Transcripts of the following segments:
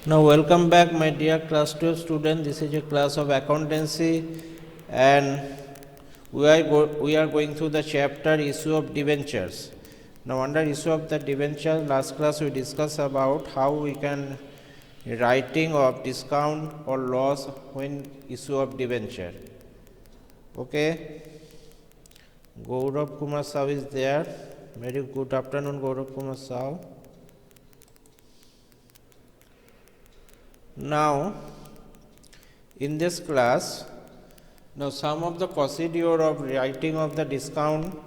Now welcome back my dear class 12 students. This is a class of accountancy and we are going through the chapter issue of debentures. Now under issue of the debenture, last class we discussed about how we can writing of discount or loss when issue of debenture. Okay. Gaurav Kumar Saw is there. Very good afternoon, Gaurav Kumar Saw. Now, in this class, now some of the procedure of writing of the discount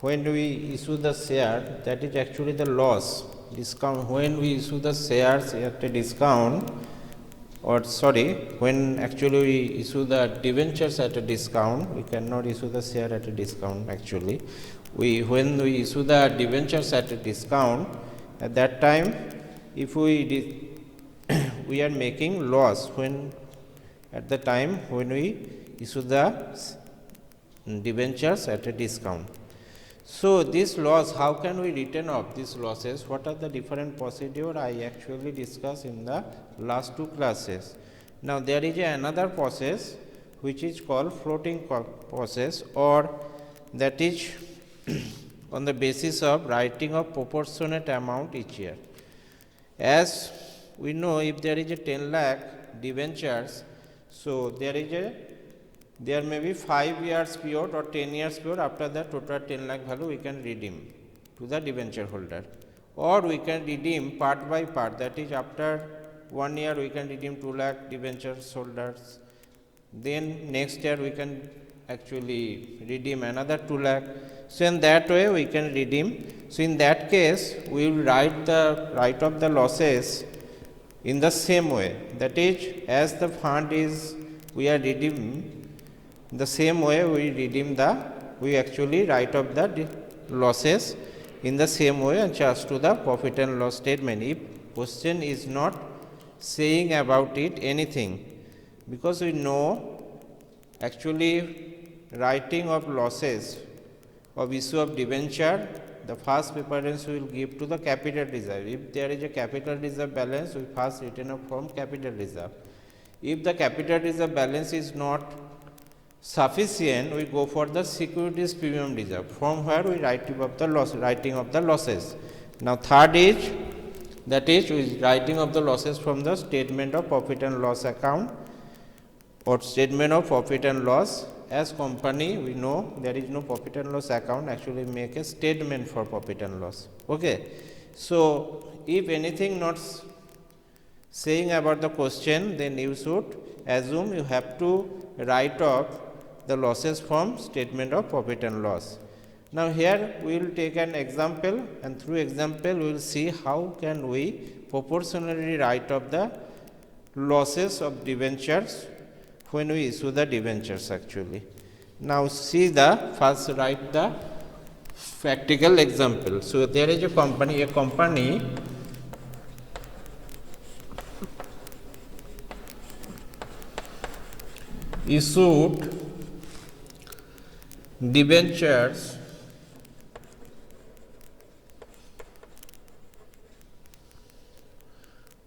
when we issue the share, that is actually the loss. Discount when we issue the shares at a discount, or sorry, when actually we issue the debentures at a discount, we cannot issue the share at a discount actually. When we issue the debentures at a discount, at that time, if we are making loss when at the time when we issue the debentures at a discount. So this loss, how can we return off these losses? What are the different procedure I actually discussed in the last two classes. Now there is another process which is called floating process, or that is on the basis of writing of proportionate amount each year. As we know, if there is a 10 lakh debentures, so there may be 5 years period or 10 years period. After that total 10 lakh value we can redeem to the debenture holder, or we can redeem part by part, that is after 1 year we can redeem 2 lakh debentures holders, then next year we can actually redeem another 2 lakh. So in that way we can redeem. So in that case we will write off the losses in the same way, that is as the fund is we are redeeming, the same way we actually write off the losses in the same way and charge to the profit and loss statement. If question is not saying about it anything, because we know actually writing of losses of issue of debenture, the first preference we will give to the capital reserve. If there is a capital reserve balance, we first return off from capital reserve. If the capital reserve balance is not sufficient, we go for the securities premium reserve, from where we writing of the losses. Now third is, that is writing of the losses from the statement of profit and loss account or statement of profit and loss. As company we know there is no profit and loss account, actually make a statement for profit and loss. Okay. So if anything not saying about the question, then you should assume you have to write off the losses from statement of profit and loss. Now here we will take an example, and through example we will see how can we proportionally write off the losses of debentures when we issue the debentures actually. Now see the first, write the practical example. So there is a company issued debentures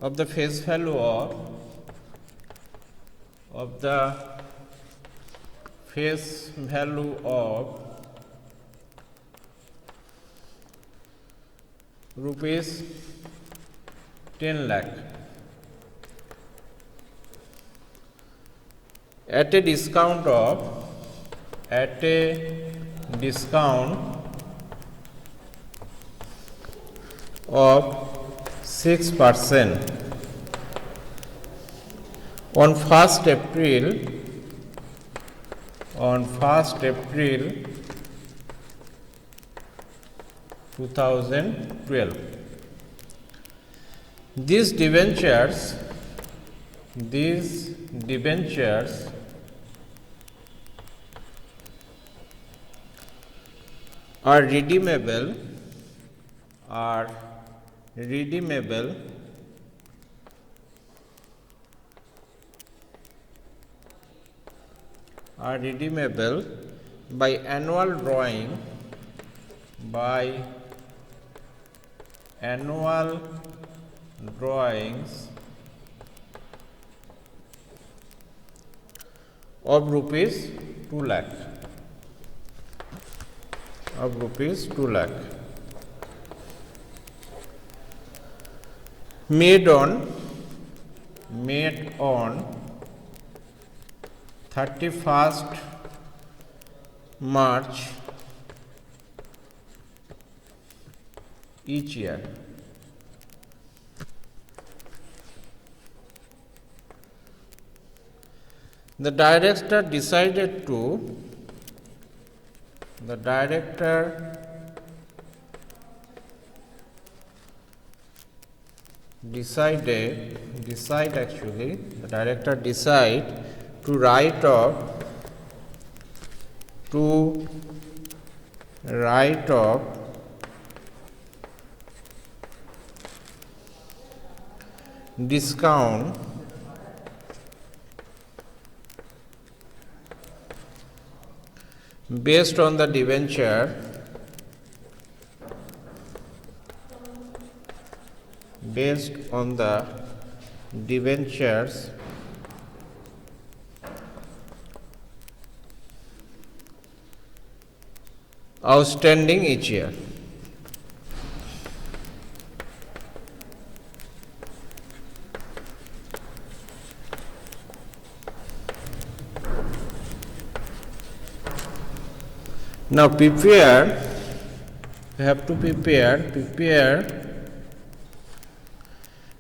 of the face value of rupees 10 lakh at a discount of 6% on 1st April 2012. These debentures are redeemable by annual drawings of rupees 2 lakh. Of rupees 2 lakh. Made on 31st March each year. The director decided to write off discount based on the debentures outstanding each year. Now you have to prepare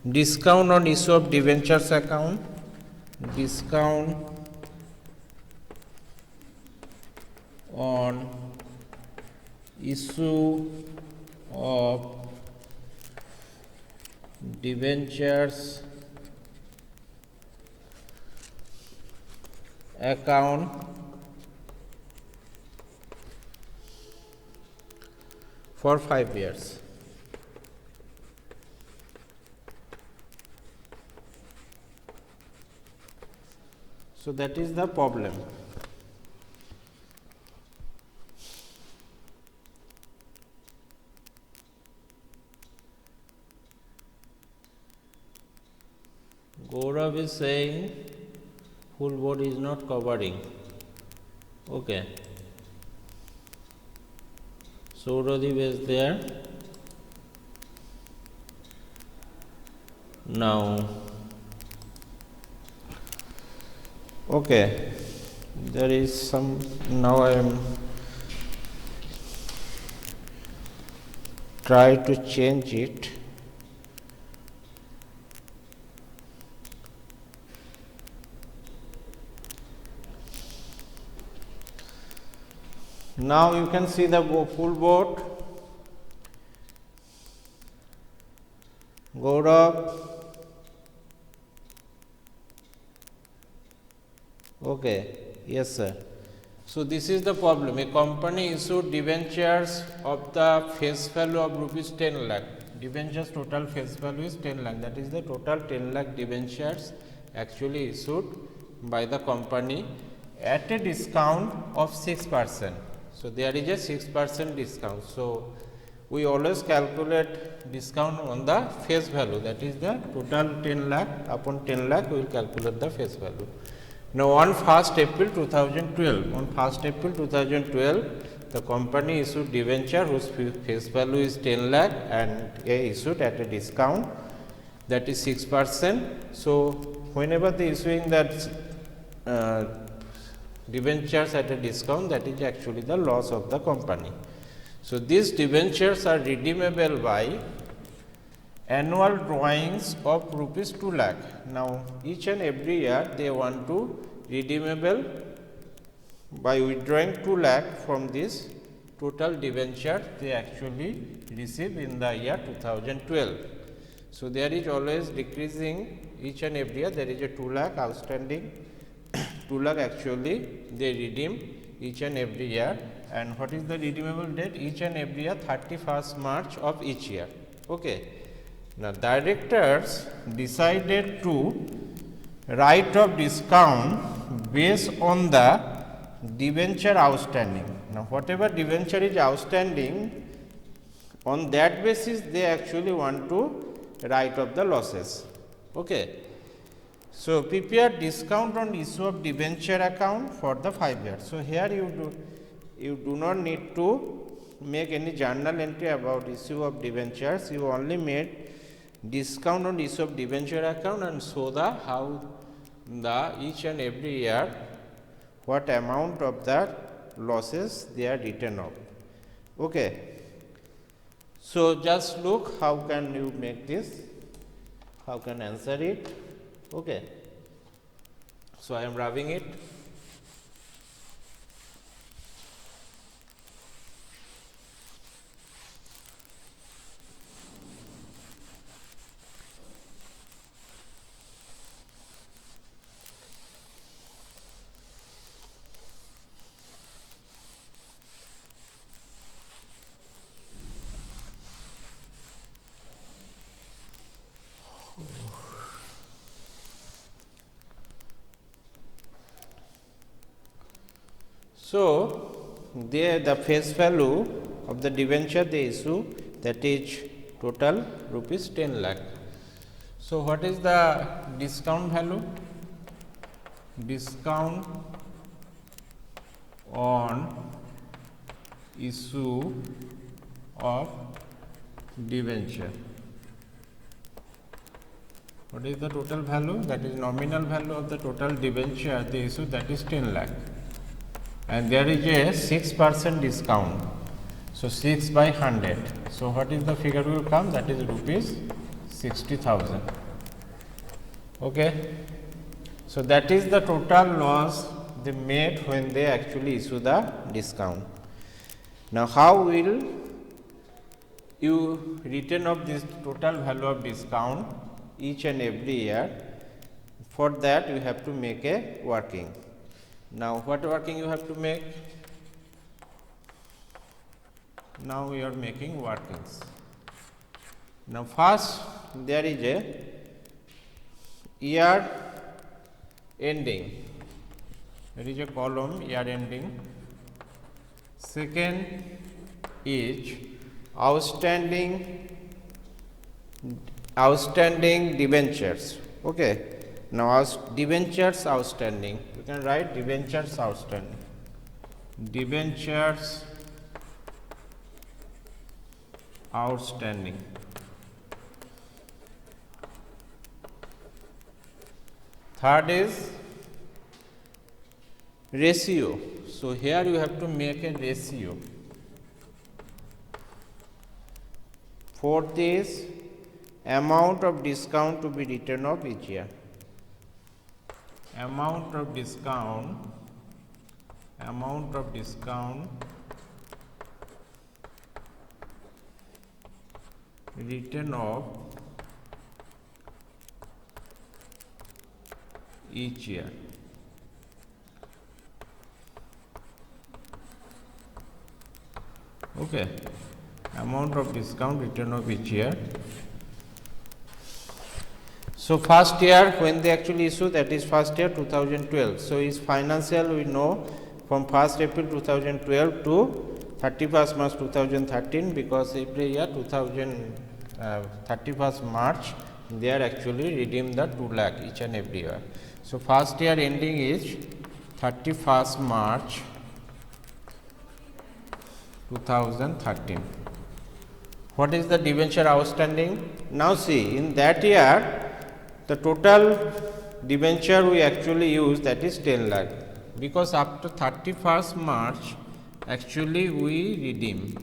discount on issue of debentures account, discount on issue of debentures account for 5 years. So that is the problem. Gaurav is saying full board is not covering. Okay. Sauradeep is there. Now, okay, there is some, now I am try to change it. Now you can see the full board. Gaurav. Okay, yes sir. So this is the problem. A company issued debentures of the face value of rupees 10 lakh. Debentures total face value is 10 lakh. That is the total 10 lakh debentures actually issued by the company at a discount of 6%. So there is a 6% discount. So we always calculate discount on the face value, that is the total 10 lakh upon 10 lakh we will calculate the face value. Now on 1st April 2012, the company issued debenture whose face value is 10 lakh and issued at a discount, that is 6%. So whenever they issuing that debentures at a discount, that is actually the loss of the company. So these debentures are redeemable by annual drawings of rupees 2 lakh. Now each and every year they want to redeemable by withdrawing 2 lakh from this total debenture they actually receive in the year 2012. So there is always decreasing each and every year, there is a 2 lakh outstanding. 2 lakh actually they redeem each and every year. And what is the redeemable date? Each and every year 31st March of each year. Okay. Now directors decided to write off discount based on the debenture outstanding. Now whatever debenture is outstanding, on that basis they actually want to write off the losses. Okay. So, prepare discount on issue of debenture account for the 5 years. So, here you do not need to make any journal entry about issue of debentures. You only made discount on issue of debenture account and show the how the each and every year what amount of the losses they are written off. Okay. So, just look how can you make this, how can answer it. Okay. So, I am rubbing it. So, the face value of the debenture they issue, that is total rupees 10 lakh. So, what is the discount value? Discount on issue of debenture. What is the total value? That is nominal value of the total debenture they issue, that is 10 lakh. And there is a 6% discount. So, 6 by 100. So, what is the figure will come? That is rupees 60,000. Okay. So, that is the total loss they made when they actually issue the discount. Now, how will you return of this total value of discount each and every year? For that, you have to make a working. Now, what working you have to make? Now, we are making workings. Now, first there is a year ending. There is a column year ending. Second is outstanding debentures. Okay. Now, debentures outstanding, you can write debentures outstanding. Debentures outstanding. Third is ratio. So, here you have to make a ratio. Fourth is amount of discount to be written off each year. Amount of discount written off each year. Okay. Amount of discount written off each year. So, first year when they actually issue, that is first year 2012. So, is financial we know from 1st April 2012 to 31st March 2013, because every year 31st March they are actually redeem the 2 lakh each and every year. So, first year ending is 31st March 2013. What is the debenture outstanding? Now, see, in that year the total debenture we actually use, that is 10 lakh, because after 31st March actually we redeem,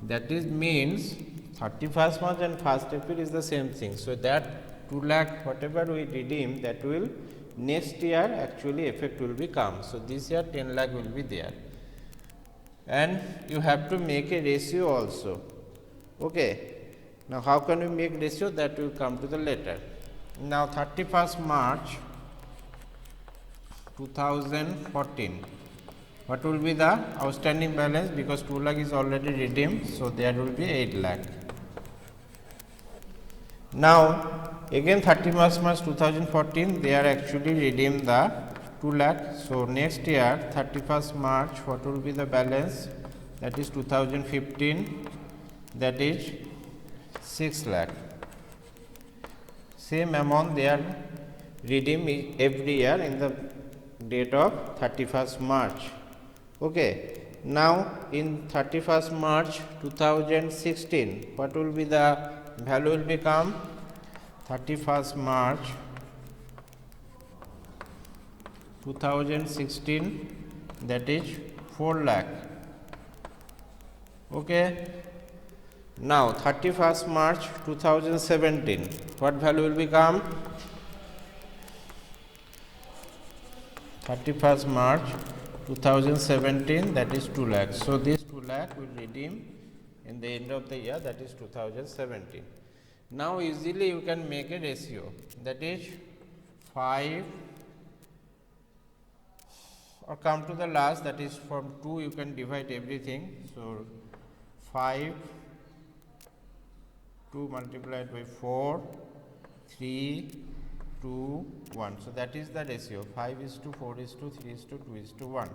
that is means 31st March and 1st April is the same thing. So, that 2 lakh whatever we redeem, that will next year actually effect will be come. So, this year 10 lakh will be there, and you have to make a ratio also. Okay. Now, how can we make ratio? That will come to the later. Now, 31st March 2014, what will be the outstanding balance, because 2 lakh is already redeemed. So, there will be 8 lakh. Now, again 31st March 2014, they are actually redeemed the 2 lakh. So, next year 31st March, what will be the balance? That is 2015, that is 6 lakh. Same amount they are redeem every year in the date of 31st March. Okay. Now in 31st March 2016, what will be the value will become 31st March 2016, that is 4 lakh. Okay. Now 31st March 2017, what value will become? 31st March 2017, that is 2 lakh. So this 2 lakh will redeem in the end of the year, that is 2017. Now easily you can make a ratio, that is 5, or come to the last, that is from 2 you can divide everything. So 5, 2 multiplied by 4, 3, 2, 1. So that is the ratio, 5:4:3:2:1.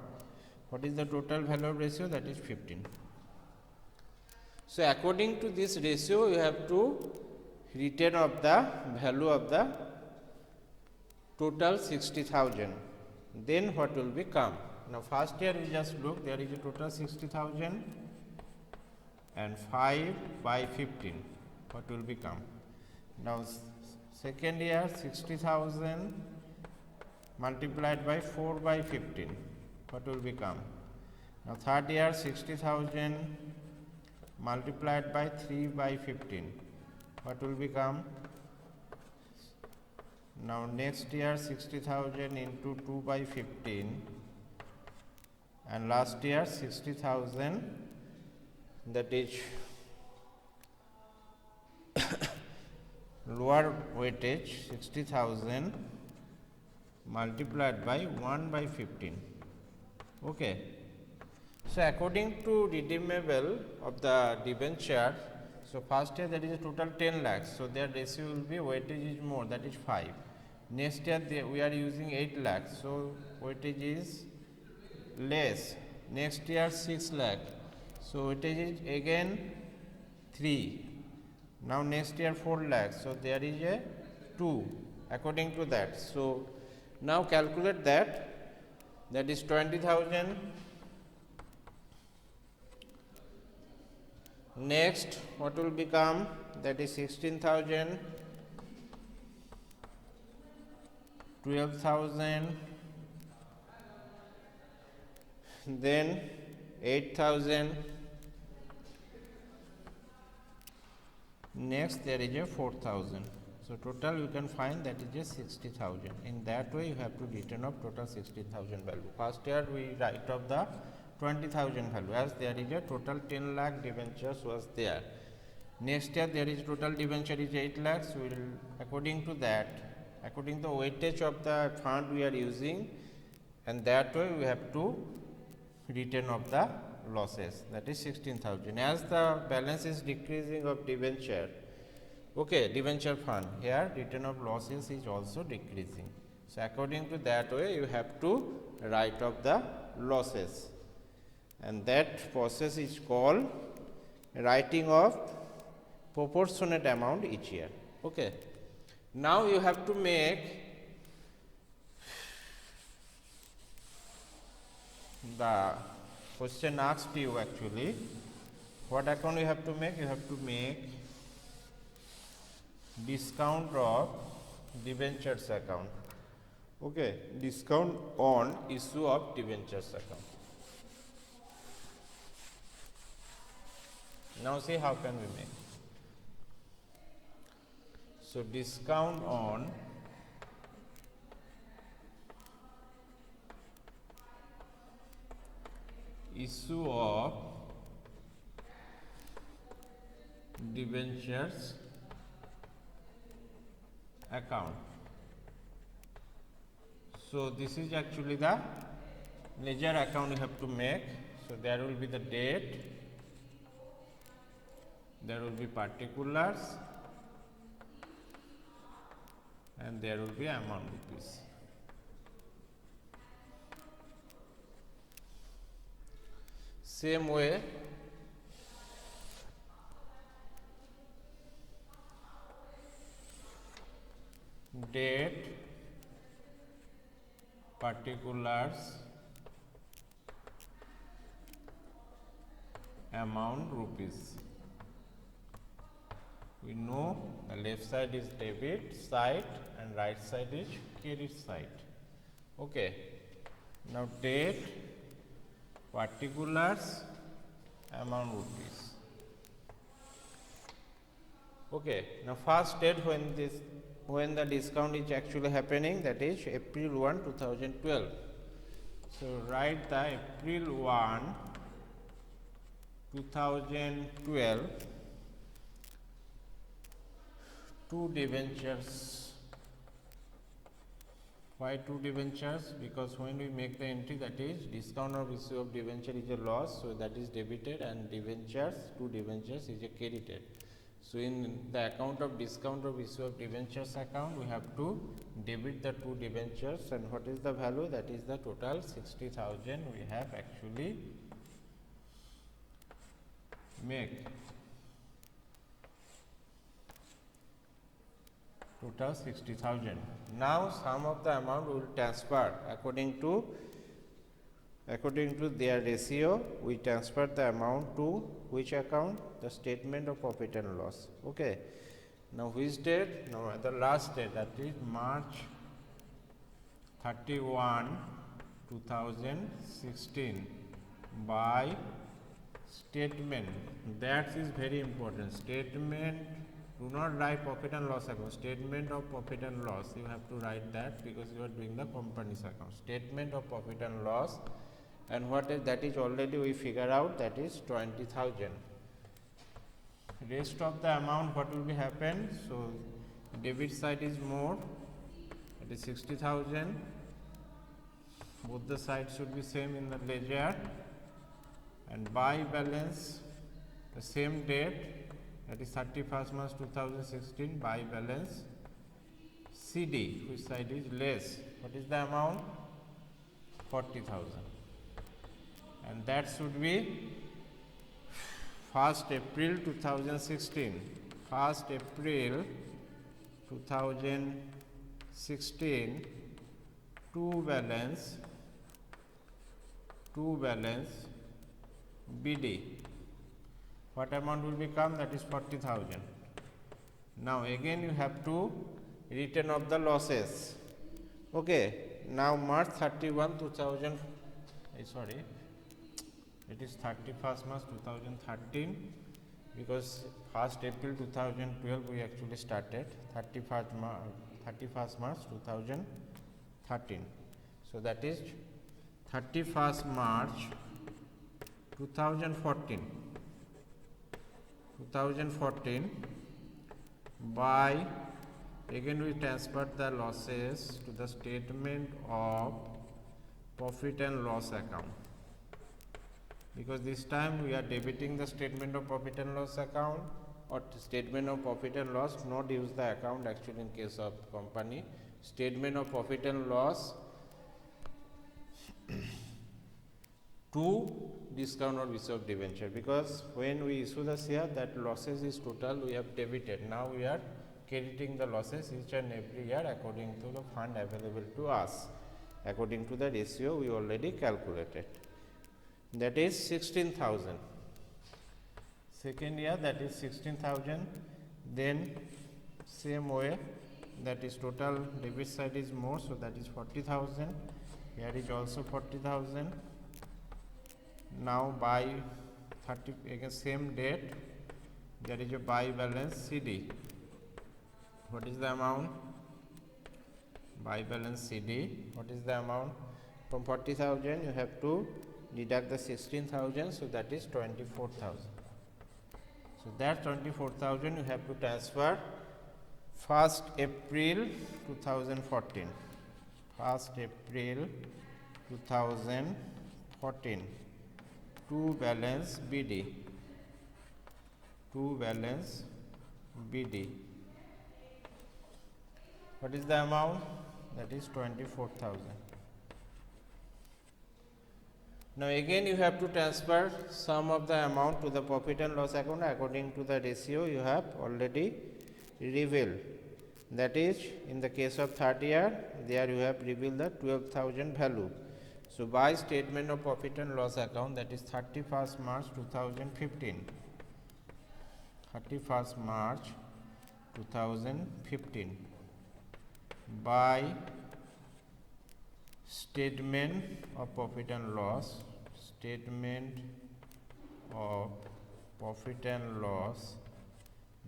What is the total value of ratio? That is 15. So according to this ratio, you have to retain of the value of the total 60,000. Then what will become? Now first year we just look, there is a total 60,000 and 5 by 15. What will become? Now second year 60,000 multiplied by 4 by 15. What will become? Now third year 60,000 multiplied by 3 by 15. What will become? Now next year 60,000 into 2 by 15, and last year 60,000, that is lower weightage 60,000 multiplied by 1 by 15. Okay. So according to redeemable of the debenture, so first year there is a total 10 lakhs, so their ratio will be weightage is more, that is 5. Next year we are using 8 lakhs, so weightage is less. Next year 6 lakh, so weightage is again 3. Now next year 4 lakhs, so there is a 2 according to that. So now calculate that, that is 20,000. Next what will become? That is 16,000, 12,000, then 8,000. Next there is a 4,000. So total you can find that is a 60,000. In that way you have to return of total 60,000 value. First year we write off the 20,000 value, as there is a total 10 lakh debentures was there. Next year there is total debenture is 8 lakhs. We will according to that, according to the weightage of the fund we are using, and that way we have to return of the losses, that is 16,000. As the balance is decreasing of debenture, okay, debenture fund, here return of losses is also decreasing. So according to that way you have to write off the losses, and that process is called writing of proportionate amount each year. Okay. Now you have to make the question asked you actually, what account you have to make? You have to make discount of debentures account. Okay, discount on issue of debentures account. Now see how can we make. So discount on issue of debentures account. So this is actually the ledger account you have to make. So there will be the date, there will be particulars, and there will be amount rupees. Same way, date, particulars amount rupees. We know the left side is debit side and right side is credit side. Okay. Now date particulars amount rupees. Okay. Now first date when the discount is actually happening, that is April 1, 2012. So write the April 1, 2012 two debentures. Why two debentures? Because when we make the entry, that is discount of issue of debenture is a loss, so that is debited, and debentures, two debentures is a credited. So in the account of discount of issue of debentures account, we have to debit the two debentures, and what is the value? That is the total 60,000 we have actually make. Total 60,000. Now sum of the amount will transfer according to their ratio. We transfer the amount to which account? The statement of profit and loss. Okay. Now which date? Now the last date, that is March 31, 2016 by statement. That is very important. Statement. Do not write profit and loss account. Statement of profit and loss. You have to write that because you are doing the company's account. Statement of profit and loss. And what is that is already we figure out, that is 20,000. Rest of the amount, what will be happen? So debit side is more. It is 60,000. Both the sides should be same in the ledger. And buy balance, the same date. That is 31st March 2016, buy balance CD, which side is less. What is the amount? 40,000. And that should be 1st April 2016. 1st April 2016 to balance BD. What amount will become? That is 40,000. Now again you have to return of the losses. Okay. Now March 31, 2000. Sorry, it is 31st March 2013 because 1st April 2012 we actually started. 31st March 2013. So that is 31st March 2014 by, again we transfer the losses to the statement of profit and loss account, because this time we are debiting the statement of profit and loss account or statement of profit and loss, not use the account actually in case of company. Statement of profit and loss to discount or issue of debenture, because when we issue the share, that losses is total we have debited. Now we are crediting the losses each and every year according to the fund available to us, according to the ratio we already calculated. That is 16,000. Second year, that is 16,000. Then same way, that is total debit side is more, so that is 40,000. Here is also 40,000. Now buy 30, again same date, there is a buy balance CD. What is the amount? Buy balance CD. What is the amount? From 40,000 you have to deduct the 16,000, so that is 24,000. So that 24,000 you have to transfer 1st April 2014. 1st April 2014 to balance BD. To balance BD. What is the amount? That is 24,000. Now again you have to transfer sum of the amount to the profit and loss account according to the ratio you have already revealed. That is, in the case of third year, there you have revealed the 12,000 value. So by statement of profit and loss account, that is 31st March 2015. 31st March 2015. By statement of profit and loss, statement of profit and loss,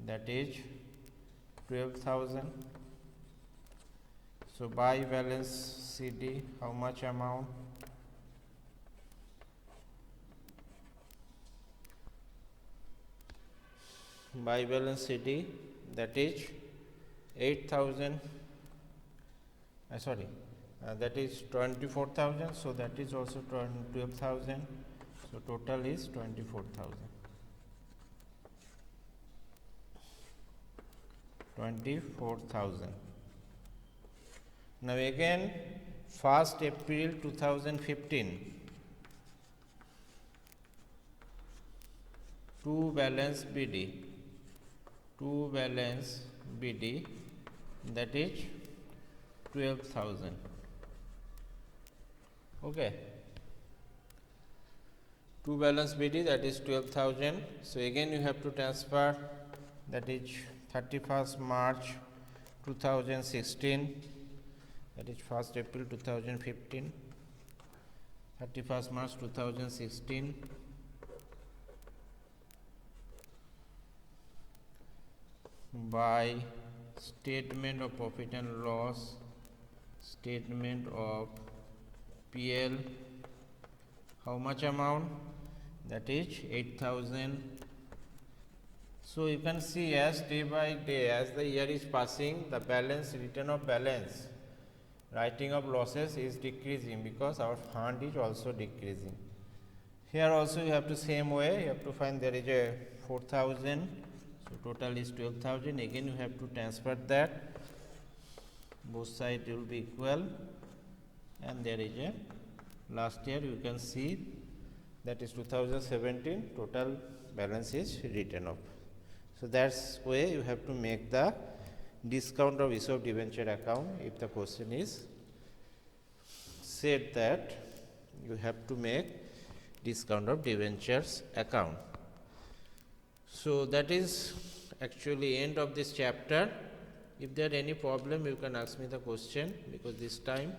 that is 12,000. So by balance CD, how much amount? By balance CD, that is 8,000. That is 24,000. So that is also 12,000. So total is 24,000. 24,000. Now again, 1st April 2015, to balance BD, that is 12,000. Okay. To balance BD, that is 12,000. So again you have to transfer, that is 31st March 2016, that is 1st April 2015, 31st March 2016, by statement of profit and loss, statement of PL, how much amount? That is 8,000. So you can see, as day by day, as the year is passing, the balance, return of balance, writing of losses is decreasing, because our fund is also decreasing. Here also you have to same way, you have to find there is a 4,000. So total is 12,000. Again you have to transfer that, both sides will be equal, and there is a last year you can see, that is 2017, total balance is written off. So that's way you have to make the discount of issue of debenture account. If the question is said that you have to make discount of debentures account. So that is actually end of this chapter. If there any problem, you can ask me the question, because this time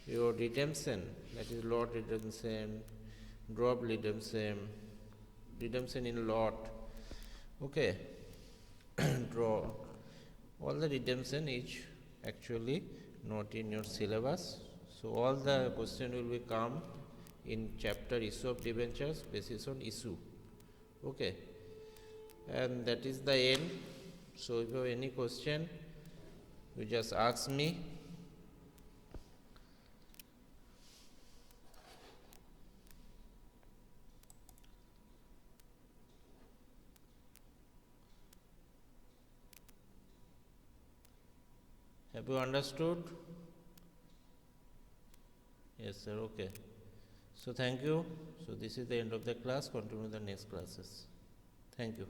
your redemption, that is lot redemption, drop redemption, redemption in lot, okay, draw, all the redemption is actually not in your syllabus. So all the question will be come in chapter issue of debentures basis on issue, okay, and that is the end. So if you have any question, you just ask me. Have you understood? Yes, sir. Okay. So thank you. So this is the end of the class. Continue the next classes. Thank you.